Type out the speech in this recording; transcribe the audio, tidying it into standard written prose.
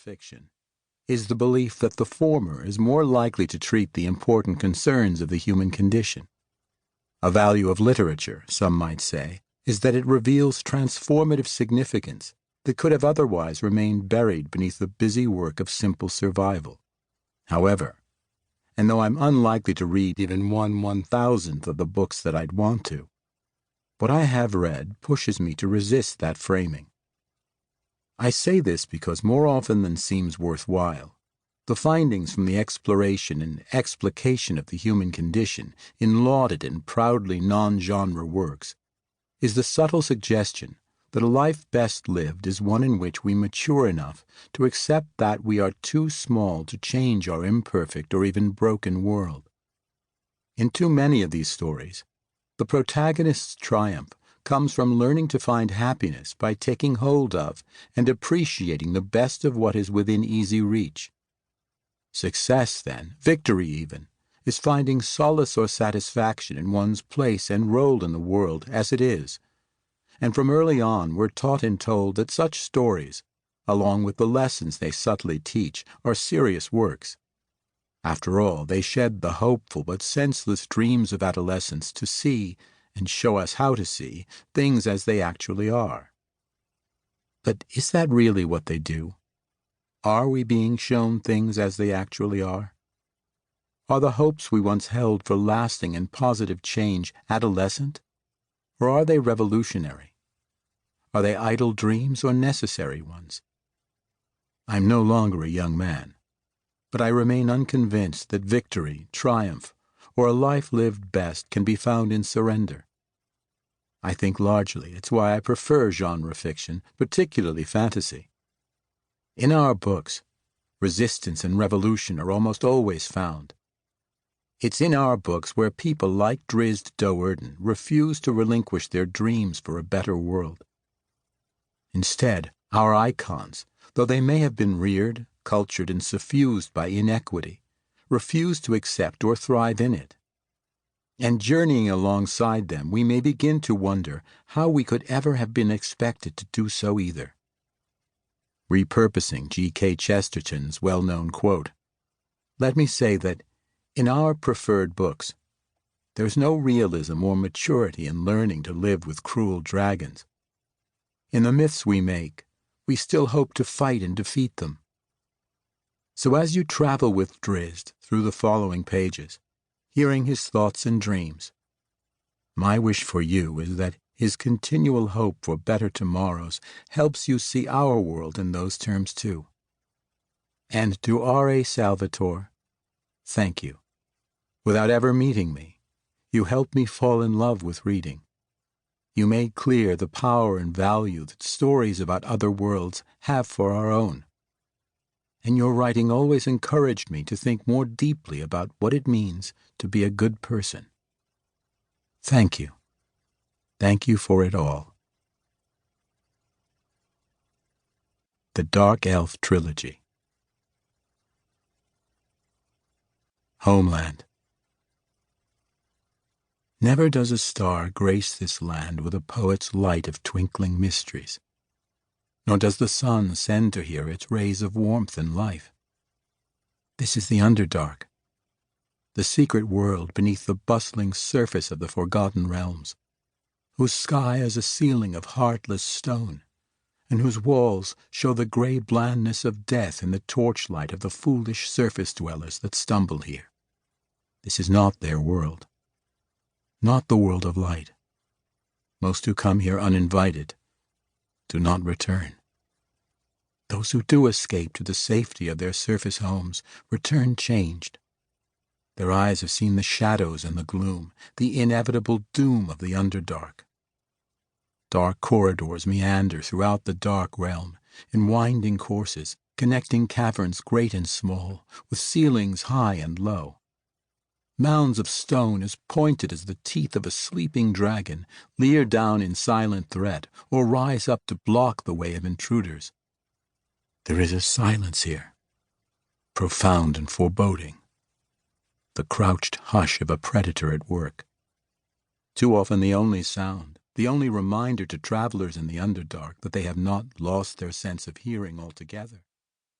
fiction is the belief that the former is more likely to treat the important concerns of the human condition. A value of literature, some might say, is that it reveals transformative significance that could have otherwise remained buried beneath the busy work of simple survival. However, and though I'm unlikely to read even 1/1000th of the books that I'd want to, what I have read pushes me to resist that framing. I say this because more often than seems worthwhile, the findings from the exploration and explication of the human condition in lauded and proudly non-genre works is the subtle suggestion that a life best lived is one in which we mature enough to accept that we are too small to change our imperfect or even broken world. In too many of these stories, the protagonist's triumph comes from learning to find happiness by taking hold of and appreciating the best of what is within easy reach. Success, then, victory even, is finding solace or satisfaction in one's place and role in the world as it is. And from early on we're taught and told that such stories, along with the lessons they subtly teach, are serious works. After all, they shed the hopeful but senseless dreams of adolescence to see, and show us how to see, things as they actually are. But is that really what they do? Are we being shown things as they actually are? Are the hopes we once held for lasting and positive change adolescent? Or are they revolutionary? Are they idle dreams or necessary ones? I'm no longer a young man, but I remain unconvinced that victory, triumph, or a life lived best can be found in surrender. I think largely it's why I prefer genre fiction, particularly fantasy. In our books, resistance and revolution are almost always found. It's in our books where people like Drizzt Do'Urden refuse to relinquish their dreams for a better world. Instead, our icons, though they may have been reared, cultured, and suffused by inequity, refuse to accept or thrive in it. And journeying alongside them, we may begin to wonder how we could ever have been expected to do so either. Repurposing G.K. Chesterton's well-known quote, let me say that, in our preferred books, there's no realism or maturity in learning to live with cruel dragons. In the myths we make, we still hope to fight and defeat them. So as you travel with Drizzt through the following pages, hearing his thoughts and dreams, my wish for you is that his continual hope for better tomorrows helps you see our world in those terms too. And to R.A. Salvatore, thank you. Without ever meeting me, you helped me fall in love with reading. You made clear the power and value that stories about other worlds have for our own. And your writing always encouraged me to think more deeply about what it means to be a good person. Thank you. Thank you for it all. The Dark Elf Trilogy. Homeland. Never does a star grace this land with a poet's light of twinkling mysteries, nor does the sun send to here its rays of warmth and life. This is the Underdark, the secret world beneath the bustling surface of the forgotten realms, whose sky is a ceiling of heartless stone, and whose walls show the gray blandness of death in the torchlight of the foolish surface dwellers that stumble here. This is not their world, not the world of light. Most who come here uninvited do not return. Those who do escape to the safety of their surface homes return changed. Their eyes have seen the shadows and the gloom, the inevitable doom of the Underdark. Dark corridors meander throughout the dark realm, in winding courses, connecting caverns great and small, with ceilings high and low. Mounds of stone as pointed as the teeth of a sleeping dragon leer down in silent threat, or rise up to block the way of intruders. There is a silence here, profound and foreboding, the crouched hush of a predator at work. Too often the only sound, the only reminder to travelers in the Underdark that they have not lost their sense of hearing altogether.